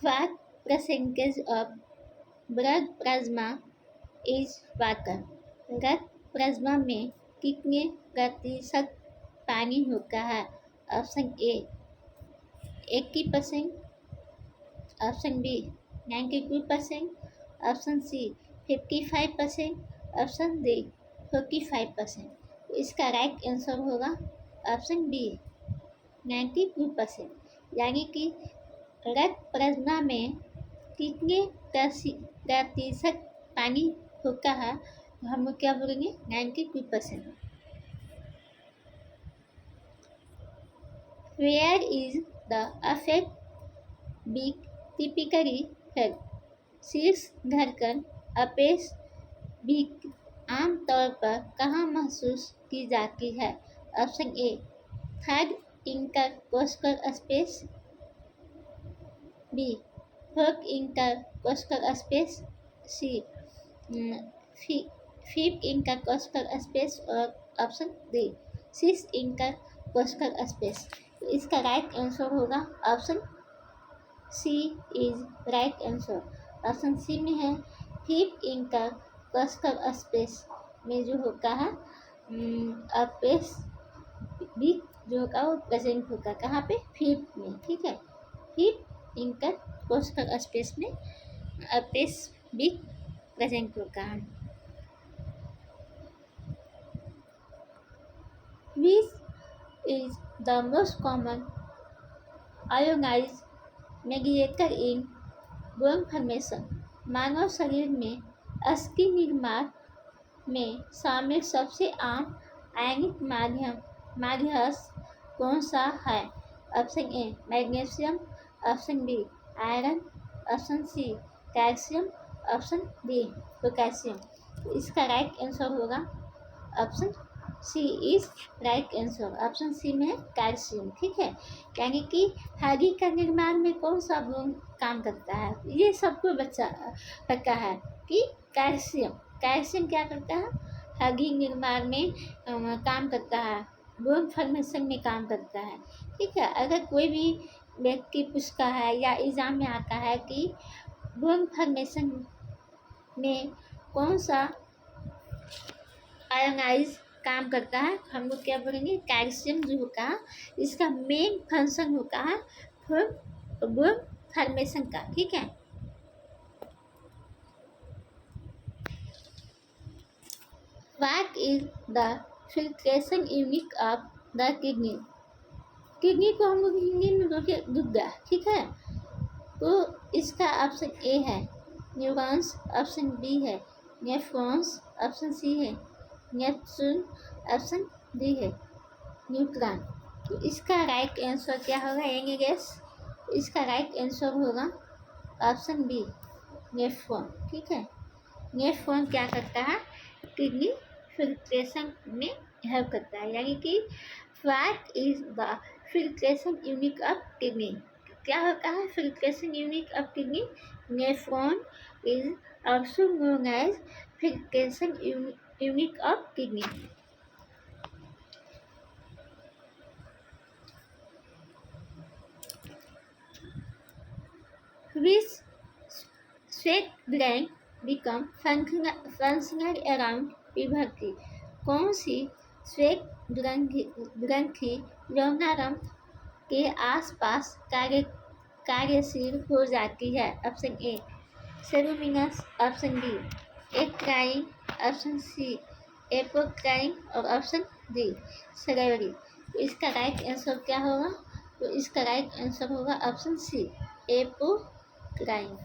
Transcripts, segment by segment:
What percentage of blood plasma is water? रक्त plasma में कितने प्रतिशत पानी होता है? Option A 80%, option B 92%, option C 55%, option D 45%। तो इसका राइट आंसर होगा ऑप्शन बी 92%। यानी कि रक्त प्लाज्मा में कितने प्रतिशत पानी होता है, तो हम लोग क्या बोलेंगे 92%। Where is the affect beat typically felt? शीर्ष धड़कन अपेक्स बीट आमतौर पर कहाँ महसूस की जाती है? Option A third intercostal space, B fourth intercostal space, C fifth intercostal space और option D sixth intercostal space. तो इसका राइट आंसर होगा option C is right answer. Option C में है फिफ्थ इंटरकोस्टल स्पेस में जो होता है अपेक्स बीट जो होगा वो प्रेजेंट होगा कहाँ पे? फिफ्थ में। ठीक है, फिफ्थ इंटरकोस्टल स्पेस में अपेक्स बीट प्रेजेंट होता है। Which is the most common ionized mediator in bone formation? मानव शरीर में अस्थि निर्माण में शामिल सबसे आम आयनिक माध्यम कौन सा है? Option A magnesium, option B iron, option C calcium, option D potassium. इसका राइट आंसर होगा option C is right answer. Option C में है कैल्शियम। ठीक है, यानी कि हड्डी का निर्माण में कौन सा गुण काम करता है? ये सबको बच्चा पता है कि कैल्शियम क्या करता है? हड्डी निर्माण में काम करता है, बोन फॉर्मेशन में काम करता है। ठीक है, अगर कोई भी व्यक्ति पूछता है या एग्जाम में आता है कि बोन फॉर्मेशन में कौन सा आयोनाइज काम करता है, हम लोग क्या बोलेंगे कैल्शियम जो होगा इसका मेन फंक्शन होता है बोन फॉर्मेशन का। ठीक है, what is the filtration unit of the kidney? Kidney को हम लोग हिंदी में बोलते दुग्धा। ठीक है, तो इसका ऑप्शन ए है न्यूरॉन्स, ऑप्शन बी है नेफ्रॉन्स, ऑप्शन सी है नेप्सून, ऑप्शन डी है न्यूट्रॉन। तो इसका राइट आंसर क्या होगा? Any guess? इसका राइट आंसर होगा ऑप्शन बी नेफ्रॉन। ठीक है, नेफ्रॉन क्या करता है? किडनी फिल्ट्रेशन में हेल्प करता है। यानी कि what is the filtration unit of kidney? क्या होता है filtration unit of kidney? Nephron is also known as filtration unit of kidney. Which sweat gland become functional around puberty? कौन सी श्वेत ग्रंथि यौनारंभ के आसपास कार्यशील हो जाती है? Option A ceruminous, option B eccrine, option C apocrine और ऑप्शन डी सरेवरी। तो इसका राइट आंसर क्या होगा? तो इसका राइट आंसर होगा option C apocrine.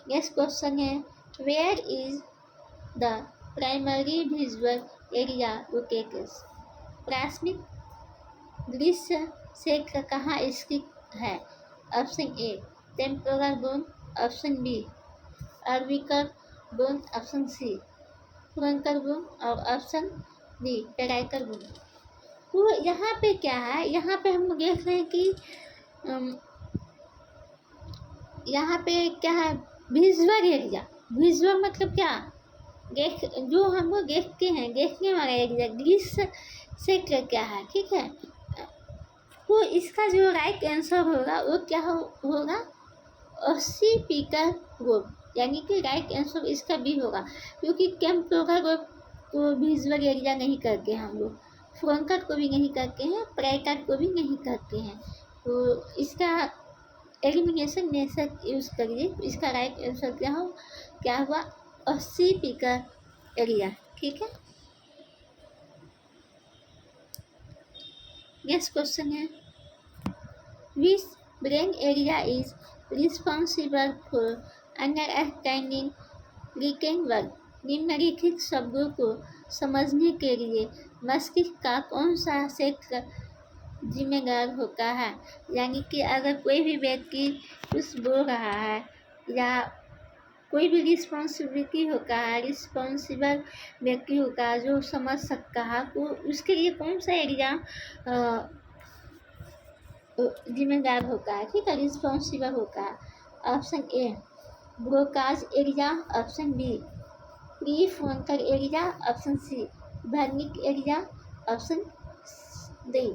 Next question है where is the primary visual area located? प्राथमिक दृश्य क्षेत्र कहाँ स्थित है? Option A temporal bone, option B orbital bone, option C frontal bone और ऑप्शन डी पेराइटल बोन। तो यहाँ पे क्या है? यहाँ पे हम देख रहे हैं कि यहाँ पे क्या है? Visual area. विजुअल मतलब क्या? जो हम लोग देखते हैं, देखने वाला एरिया, दृश्य सेक्टर क्या है, ठीक है। तो इसका जो राइट आंसर होगा वो क्या होगा 80 पीकर ग्रुप, यानी कि राइट आंसर इसका भी होगा, क्योंकि कैंप फ्लोरा ग्रुप को विजुअल एरिया नहीं करके हम लोग, फ्रंकट को भी नहीं करते हैं, प्राइकट को भी नहीं करते हैं। तो इसका एलिमिनेशन मेथड यूज़ करिए। इसका राइट आंसर क्या हुआ 80 पीकर एरिया, ठीक है। नेक्स्ट क्वेश्चन है which brain area is responsible for understanding written word. निम्नलिखित शब्दों को समझने के लिए मस्तिष्क का कौन सा क्षेत्र जिम्मेदार होता है। यानी कि अगर कोई भी व्यक्ति कुछ बोल रहा है या कोई भी रिस्पॉन्सिबिलिटी होता है, रिस्पॉन्सिबल व्यक्ति होता है जो समझ सकता है, तो उसके लिए कौन सा एरिया जिम्मेदार होता है, ठीक है, रिस्पॉन्सिबल होता है। Option A Broca's area, option B pre frontal area, option C Wernicke area, option D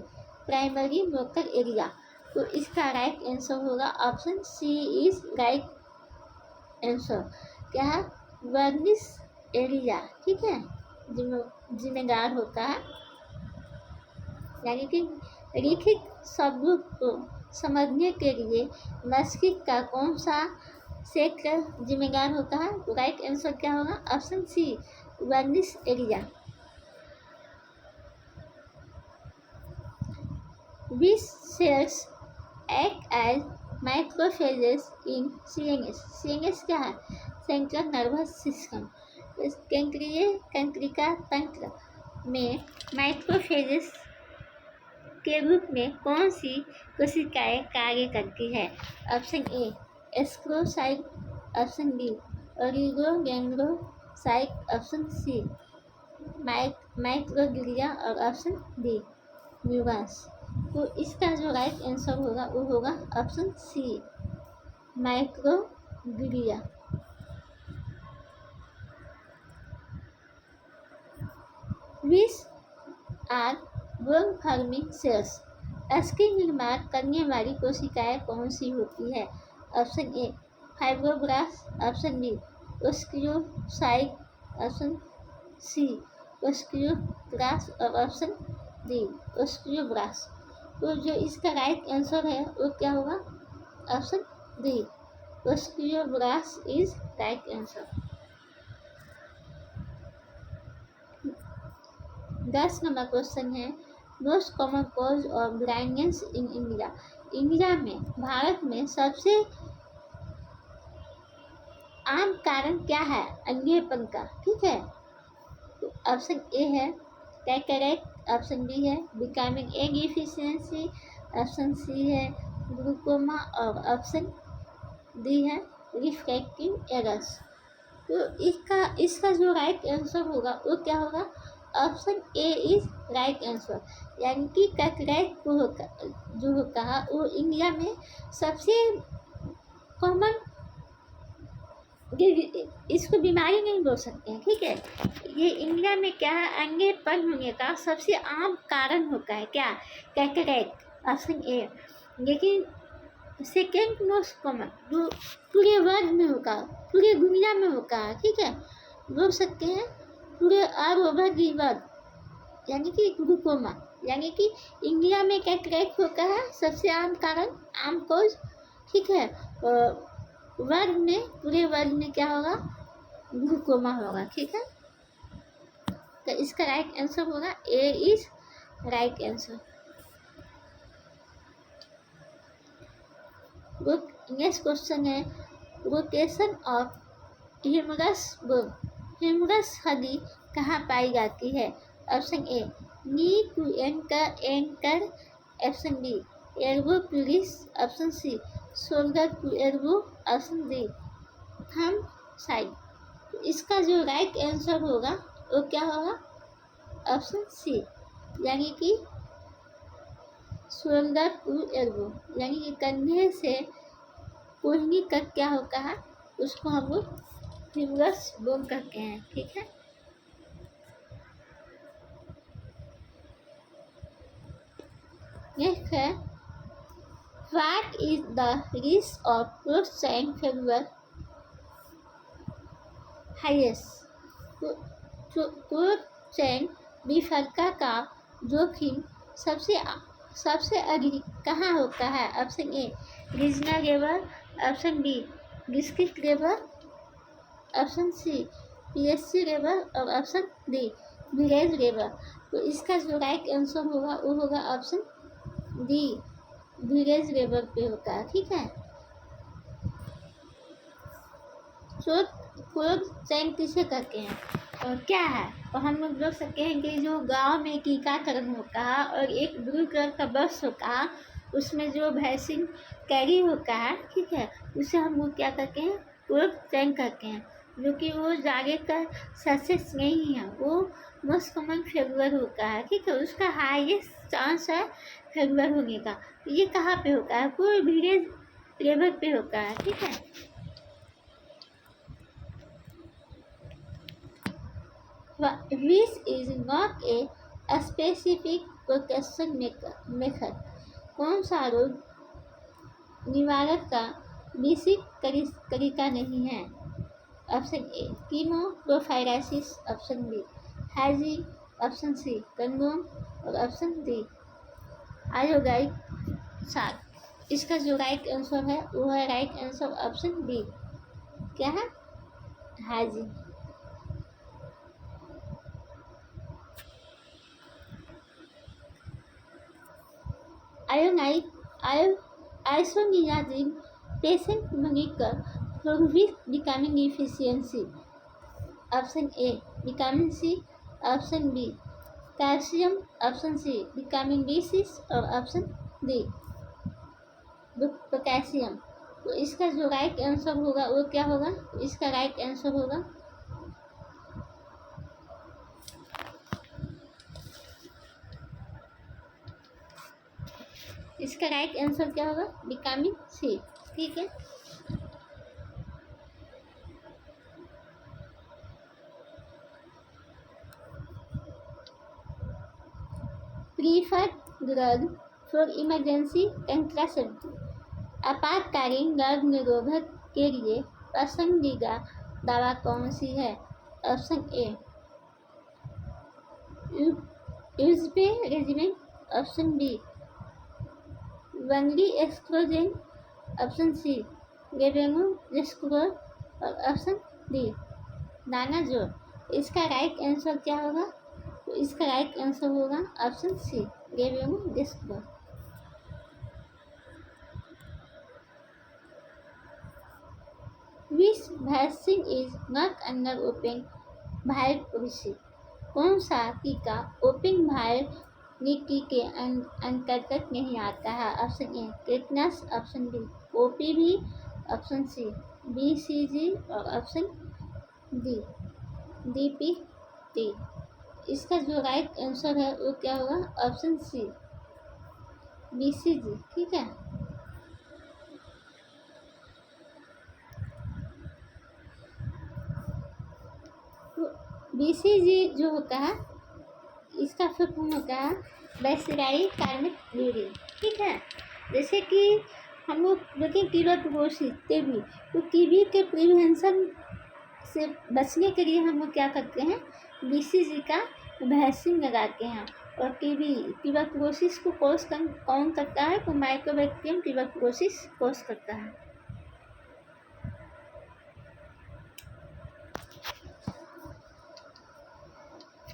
primary local area. तो इसका राइट आंसर होगा option C is right answer. क्या है वर्निस एरिया, ठीक है, जिम्मेदार होता है। यानी कि लिखित शब्दों को समझने के लिए मस्तिष्क का कौन सा क्षेत्र जिम्मेदार होता है। राइट आंसर क्या होगा option C Wernicke's area. Which cells act as macrophages in CNS? CNS क्या है सेंट्रल नर्वस सिस्टम। केंद्रीय तंत्रिका तंत्र में माइक्रोफेजेस के रूप में कौन सी कोशिकाएं कार्य करती है। Option A astrocyte, option B oligodendrocyte, option C microglia और ऑप्शन डी न्यूरॉन्स। तो इसका जो राइट आंसर होगा वो होगा option C microglia. Which are bone forming cells. अस्थि निर्माण करने वाली कोशिकाएं कौन सी होती है। Option A fibroblast, option B osteocyte, option C osteoblast और ऑप्शन डी ओस्टियोब्लास्ट। तो जो इसका राइट आंसर है वो क्या होगा option D osteoblast is right answer. 10 number question है most common cause of blindness in India. India में भारत में सबसे आम कारण क्या है अंधेपन का, ठीक है। तो ऑप्शन ए है कैटरेक्ट, ऑप्शन बी है vitamin A deficiency, option C है ग्लूकोमा और ऑप्शन डी है रिफ्रैक्टिव एरर्स। तो इसका जो राइट आंसर होगा वो क्या होगा option A is right answer. यानी कि कैटरेक्ट को जो होता है वो इंडिया में सबसे कॉमन, इसको बीमारी नहीं बोल सकते हैं, ठीक है। ये इंडिया में क्या है अंधेपन होने का सबसे आम कारण होता है क्या कैटरेक्ट, ऑप्शन ए। लेकिन सेकेंड मोस्ट कॉमन जो पूरे वर्ल्ड में होगा, पूरे दुनिया में होगा, ठीक है, बोल सकते हैं पूरे ऑल ओवर दी वर्ल्ड, यानी कि ग्लूकोमा। यानी कि इंडिया में कैटरेक्ट होता है सबसे आम कारण, आम कॉज, ठीक है। वर्ल्ड में पूरे वर्ल्ड में क्या होगा ग्लूकोमा होगा, ठीक है। तो इसका राइट आंसर होगा A is right answer. Next question है location of humerus bone. Humerus हड्डी कहाँ पाई जाती है। Option A knee to ankle, option B elbow प्यूरिस, option C shoulder to elbow, option D thumb side. इसका जो राइट आंसर होगा वो क्या होगा ऑप्शन सी, यानी कि शोल्डर टू एल्बो, यानी कि कंधे से कोहनी तक क्या होता है उसको हम लोग ह्यूमरस बोन कहते हैं, ठीक है। नेक्स्ट है what is the risk of cold chain failure highest. Cold chain विफलता का जोखिम सबसे अधिक कहाँ होता है? Option A regional level, option B district level, option C PSC level और ऑप्शन डी विलेज लेवल। तो इसका जो राइट आंसर होगा वो होगा ऑप्शन डी विलेज लेवल पे होता है। ठीक है, तो क्रोसचैन किसे कहते हैं और क्या है? तो हम लोग देख सकते हैं कि जो गांव में टीकाकरण होता है और एक ब्लू कलर का बस होता है, उसमें जो वैक्सीन कैरी होता है, ठीक है, उसे हम लोग क्या कहते हैं? क्रोसचैन कहते हैं, जो कि वो ज़्यादातर सक्सेस नहीं है, वो मोस्ट कॉमन फेल्यूर होता है। ठीक है, उसका हाईएस्ट चांस है फेल्यूर होने का। तो ये कहाँ पे होता है? पूरे विलेज लेवल पे होता है। ठीक है, which is not a specific protection method। कौन सा रोग निवारक का विशिष्ट तरीका नहीं है? Option A chemoprophylaxis, option B हैजी, ऑप्शन सी कंडोम और ऑप्शन डी आयोगाइक साथ। इसका जो राइट आंसर है वो है राइट आंसर ऑप्शन बी। क्या है? हैजी। Isoniazid patient monitor for vitamin deficiency. Option A vitamin C, option B calcium, option C vitamin B6 और ऑप्शन डी पोटेशियम। तो इसका जो राइट आंसर होगा वो क्या होगा? इसका राइट आंसर होगा क्या होगा? Vitamin C. ठीक है, preferred drug for emergency contraceptive. आपातकालीन गर्भ निरोधक के लिए पसंदीदा दवा कौन सी है? ऑप्शन ए यूजपे regiment, option B only exclusion, option C levonorgestrel और ऑप्शन डी दानाजोर। इसका राइट आंसर क्या होगा? तो इसका राइट आंसर होगा option C levonorgestrel. Which vaccine is not under open vial policy. कौन सा टीका ओपन वायर नीति के अंतर्गत नहीं आता है? Option A tetanus, option B OPV, option C BCG और ऑप्शन डी DPT। इसका जो राइट आंसर है वो क्या होगा? Option C BCG। ठीक है, तो BCG जो होता है इसका फुल फॉर्म होता है बैक्टीरियाई कार्मिक ब्लीडिंग। ठीक है, जैसे कि हम लोग देखें ट्यूबरकुलोसिस टीबी, तो टीबी के प्रिवेंशन से बचने के लिए हम लोग क्या करते हैं? BCG का वैक्सीन लगाते हैं। और ट्यूबरकुलोसिस को कौन करता है? तो माइकोबैक्टीरियम ट्यूबरकुलोसिस कॉज करता है।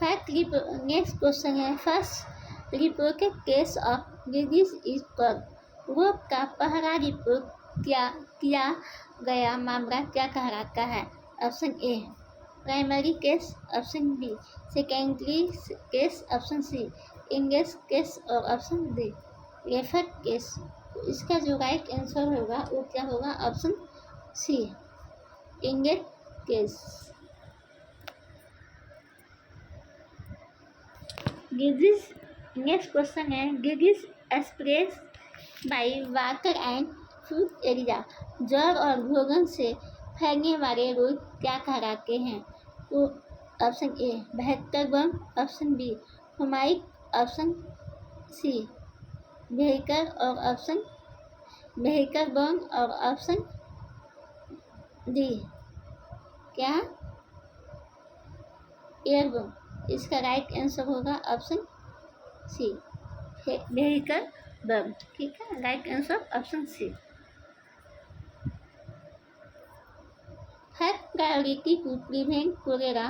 नेक्स्ट क्वेश्चन है first reported case of disease is कब। रोग का पहला रिपोर्ट किया गया मामला क्या कहलाता है? Option A primary case, option B secondary case, option C index case और ऑप्शन डी रेफर केस। तो इसका जो राइट आंसर होगा वो क्या होगा? Option C index case. Disease next question है disease express by water and food area. जल और भोजन से फैलने वाले रोग क्या कहलाते हैं? तो option A vector borne, option B हुमाइक, ऑप्शन सी व्हीकल और ऑप्शन व्हीकल बोन और ऑप्शन डी क्या एयरबोन। इसका राइट आंसर होगा ऑप्शन सी व्हीकल बोन। ठीक है, right answer option C. Have priority to prevent cholera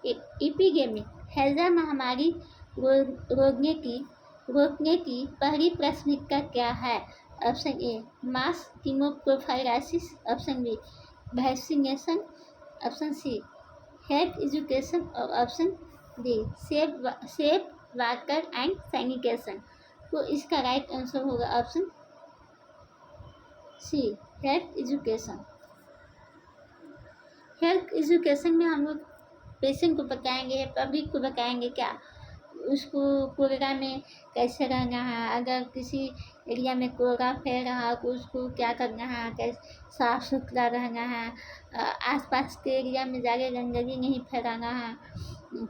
epidemic. हैजा महामारी रोकने की पहली प्राथमिकता क्या है? Option A mass chemoprophylaxis, option B vaccination, option C health education और option D safe water and sanitation. तो इसका राइट आंसर होगा option C health education. Health education में हम लोग पेशेंट को बताएंगे, पब्लिक को बताएंगे क्या उसको कोलेरा में कैसे रहना है, अगर किसी एरिया में कोलेरा फैल रहा है तो उसको क्या करना है, कैसे साफ सुथरा रहना है, आसपास के एरिया में ज़्यादा गंदगी नहीं फैलाना है।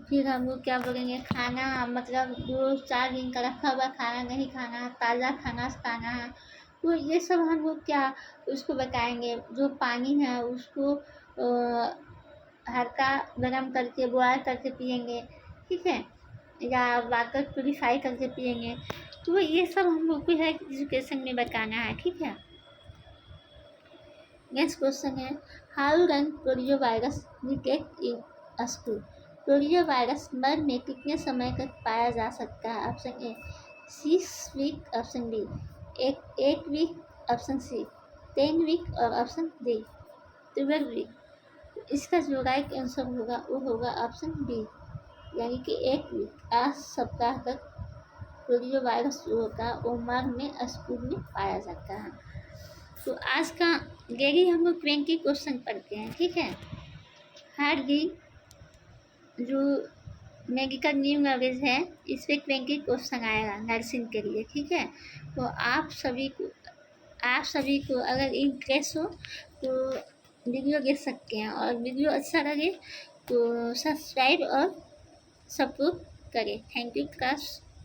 फिर हम लोग क्या बोलेंगे, खाना मतलब 2-4 दिन का रखा हुआ खाना नहीं खाना है, ताज़ा खाना खाना है। तो ये सब हम लोग क्या उसको बताएंगे। जो पानी है उसको हल्का गर्म करके बॉयल करके पियेंगे, ठीक है, या वाटर प्योरीफाई करके पियेंगे। तो ये सब हम लोग को हेल्थ एजुकेशन में बताना है, ठीक है। नेक्स्ट क्वेश्चन है how run polio virus detect in school. Polio virus मर्द में कितने समय तक पाया जा सकता है? Option A 6 week, option B 8 week, option C 10 week और ऑप्शन डी 12 वीक। इसका जो राइट आंसर होगा वो होगा ऑप्शन बी, यानी कि 8 वीक, 8 सप्ताह तक पोलियो वायरस जो होता है वो मर्द में स्कूल में पाया जाता है। तो आज का डेली हम लोग 20 क्वेश्चन पढ़ते हैं, ठीक है। हर दिन जो मेडिकल न्यू नॉलेज है इस पर 20 क्वेश्चन आएगा नर्सिंग के लिए, ठीक है। तो आप सभी को अगर इंटरेस्ट हो तो वीडियो देख सकते हैं, और वीडियो अच्छा लगे तो सब्सक्राइब और सपोर्ट करें। Thank you class.